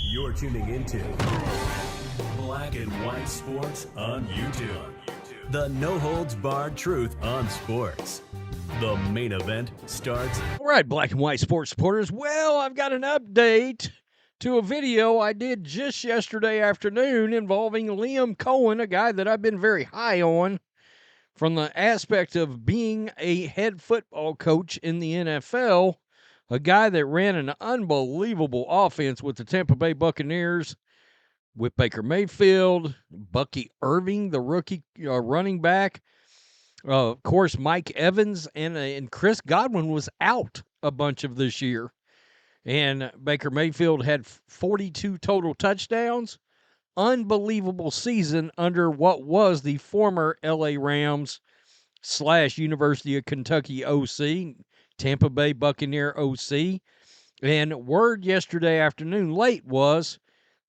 You're tuning into Black and White Sports on YouTube. The no-holds-barred truth on sports. The main event starts. All right, Black and White Sports supporters. Well, I've got an update to a video I did just yesterday afternoon involving Liam Cohen, a guy that I've been very high on from the aspect of being a head football coach in the NFL, a guy that ran an unbelievable offense with the Tampa Bay Buccaneers, with Baker Mayfield, Bucky Irving, the rookie running back. Of course, Mike Evans and Chris Godwin was out a bunch of this year. And Baker Mayfield had 42 total touchdowns. Unbelievable season under what was the former LA Rams / University of Kentucky OC, Tampa Bay Buccaneer OC. And word yesterday afternoon late was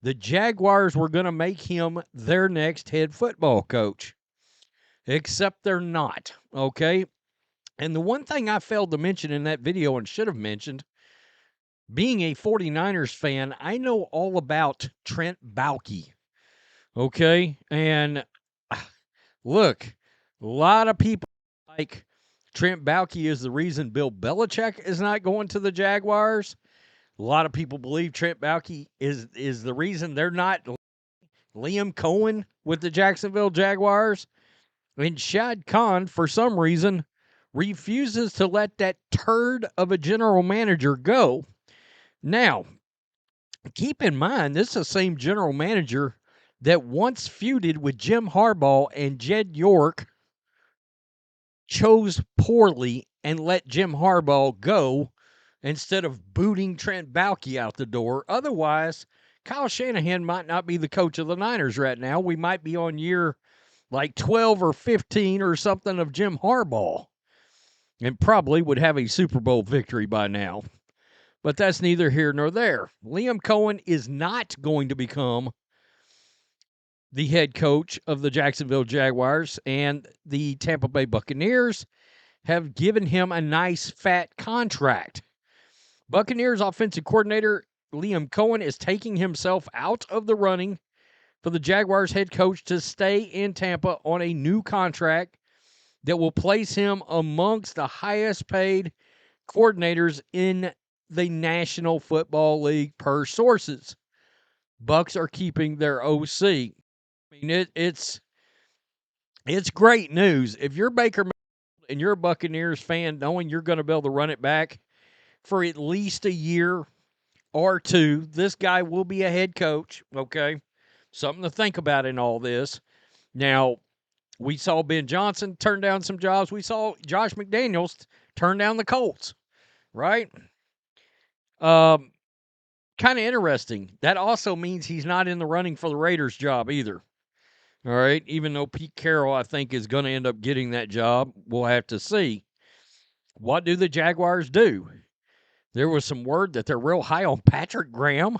the Jaguars were going to make him their next head football coach. Except they're not, okay? And the one thing I failed to mention in that video and should have mentioned, being a 49ers fan, I know all about Trent Baalke, okay? And look, a lot of people like Trent Baalke is the reason Bill Belichick is not going to the Jaguars. A lot of people believe Trent Baalke is the reason they're not Liam Cohen with the Jacksonville Jaguars. And Shad Khan, for some reason, refuses to let that turd of a general manager go. Now, keep in mind, this is the same general manager that once feuded with Jim Harbaugh and Jed York, chose poorly and let Jim Harbaugh go instead of booting Trent Baalke out the door. Otherwise, Kyle Shanahan might not be the coach of the Niners right now. We might be on year like 12 or 15 or something of Jim Harbaugh, and probably would have a Super Bowl victory by now. But that's neither here nor there. Liam Cohen is not going to become the head coach of the Jacksonville Jaguars, and the Tampa Bay Buccaneers have given him a nice fat contract. Buccaneers offensive coordinator Liam Cohen is taking himself out of the running for the Jaguars head coach to stay in Tampa on a new contract that will place him amongst the highest paid coordinators in the National Football League per sources. Bucs are keeping their OC. I mean, it's great news. If you're Baker Mayfield and you're a Buccaneers fan, knowing you're going to be able to run it back for at least a year or two, this guy will be a head coach, okay? Something to think about in all this. Now, we saw Ben Johnson turn down some jobs. We saw Josh McDaniels turn down the Colts, right? Kind of interesting. That also means he's not in the running for the Raiders job either. All right, even though Pete Carroll, I think, is going to end up getting that job. We'll have to see. What do the Jaguars do? There was some word that they're real high on Patrick Graham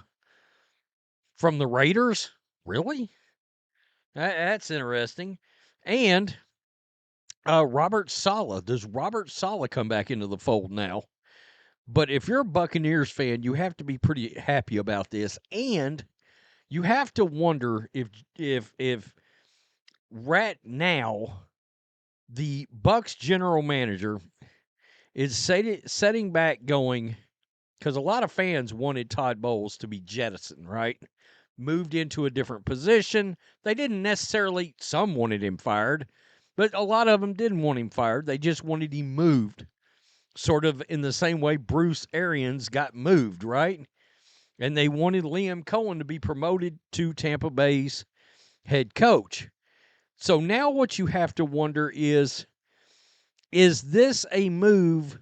from the Raiders. Really? That's interesting. And Robert Saleh. Does Robert Saleh come back into the fold now? But if you're a Buccaneers fan, you have to be pretty happy about this. And you have to wonder if right now the Bucs general manager is setting back going, because a lot of fans wanted Todd Bowles to be jettisoned, right? Moved into a different position. They didn't necessarily, some wanted him fired, but a lot of them didn't want him fired. They just wanted him moved, sort of in the same way Bruce Arians got moved, right? And they wanted Liam Cohen to be promoted to Tampa Bay's head coach. So now what you have to wonder is this a move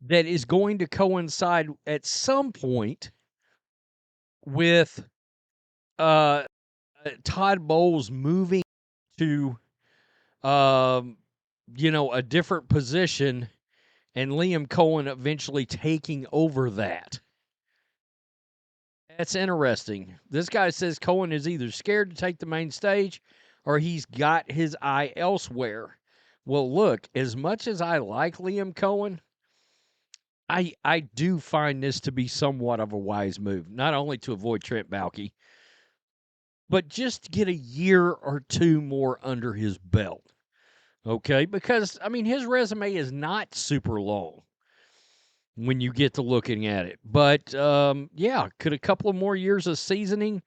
that is going to coincide at some point with Todd Bowles moving to, a different position and Liam Cohen eventually taking over that? That's interesting. This guy says Cohen is either scared to take the main stage or he's got his eye elsewhere. Well, look, as much as I like Liam Cohen, I do find this to be somewhat of a wise move, not only to avoid Trent Baalke, but just to get a year or two more under his belt. Okay? Because, I mean, his resume is not super long when you get to looking at it. But, yeah, could a couple of more years of seasoning,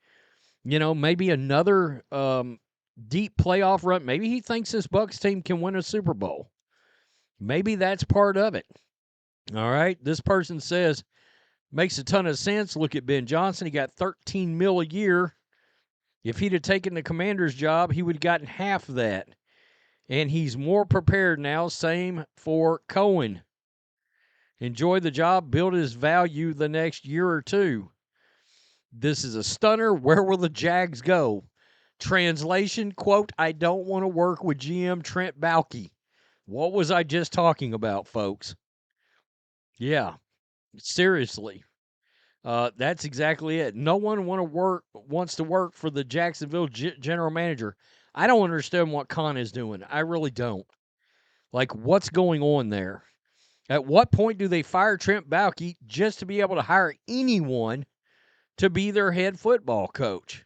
maybe another deep playoff run. Maybe he thinks this Bucs team can win a Super Bowl. Maybe that's part of it. All right? This person says, makes a ton of sense. Look at Ben Johnson. He got $13 million a year. If he'd have taken the Commander's job, he would have gotten half that. And he's more prepared now. Same for Cohen. Enjoy the job, build his value the next year or two. This is a stunner. Where will the Jags go? Translation, quote, I don't want to work with GM Trent Baalke. What was I just talking about, folks? Yeah, seriously. That's exactly it. No one wants to work for the Jacksonville general manager. I don't understand what Khan is doing. I really don't. Like, what's going on there? At what point do they fire Trent Baalke just to be able to hire anyone to be their head football coach?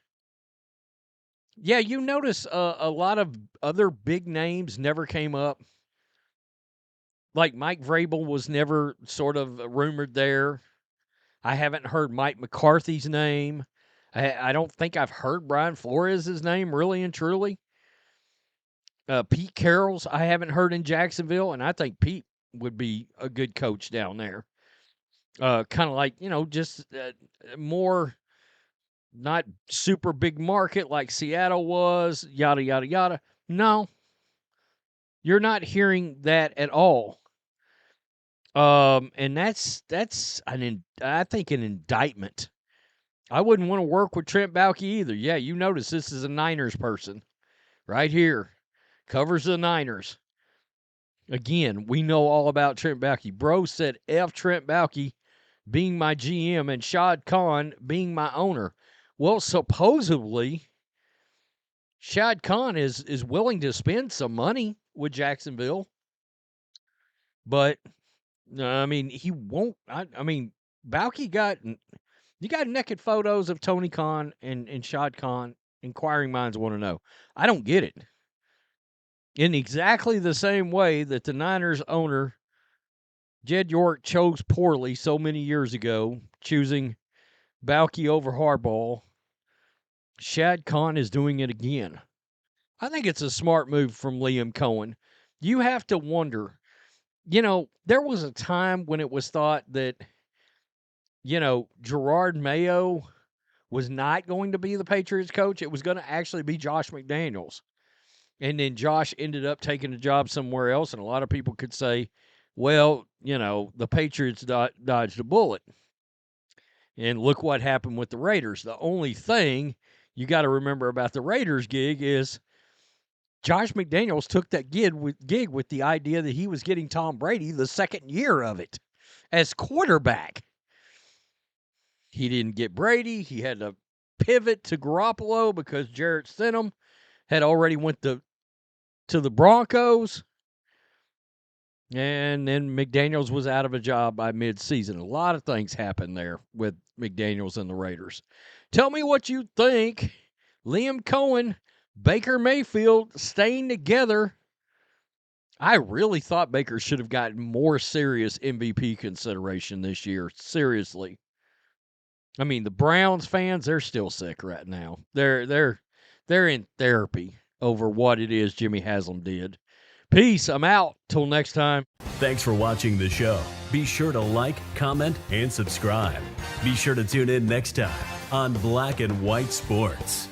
Yeah, you notice a lot of other big names never came up. Like Mike Vrabel was never sort of rumored there. I haven't heard Mike McCarthy's name. I don't think I've heard Brian Flores' name, really and truly. Pete Carroll's I haven't heard in Jacksonville, and I think Pete would be a good coach down there. Kind of like, just more not super big market like Seattle was, yada, yada, yada. No, you're not hearing that at all. And that's I think an indictment. I wouldn't want to work with Trent Baalke either. Yeah, you notice this is a Niners person right here. Covers the Niners. Again, we know all about Trent Baalke. Bro said F Trent Baalke being my GM and Shad Khan being my owner. Well, supposedly, Shad Khan is willing to spend some money with Jacksonville. But, I mean, he won't. I mean, Baalke you got naked photos of Tony Khan and Shad Khan. Inquiring minds want to know. I don't get it. In exactly the same way that the Niners owner, Jed York, chose poorly so many years ago, choosing Baalke over Harbaugh, Shad Khan is doing it again. I think it's a smart move from Liam Cohen. You have to wonder, there was a time when it was thought that, Gerard Mayo was not going to be the Patriots coach. It was going to actually be Josh McDaniels. And then Josh ended up taking a job somewhere else, and a lot of people could say, well, the Patriots dodged a bullet. And look what happened with the Raiders. The only thing you got to remember about the Raiders gig is Josh McDaniels took that gig with the idea that he was getting Tom Brady the second year of it as quarterback. He didn't get Brady. He had to pivot to Garoppolo because Jarrett Stidham had already went to the Broncos. And then McDaniels was out of a job by midseason. A lot of things happened there with McDaniels and the Raiders. Tell me what you think. Liam Cohen, Baker Mayfield staying together. I really thought Baker should have gotten more serious MVP consideration this year. Seriously. I mean, the Browns fans, they're still sick right now. They're in therapy over what it is Jimmy Haslam did. Peace. I'm out. Till next time. Thanks for watching the show. Be sure to like, comment, and subscribe. Be sure to tune in next time on Black and White Sports.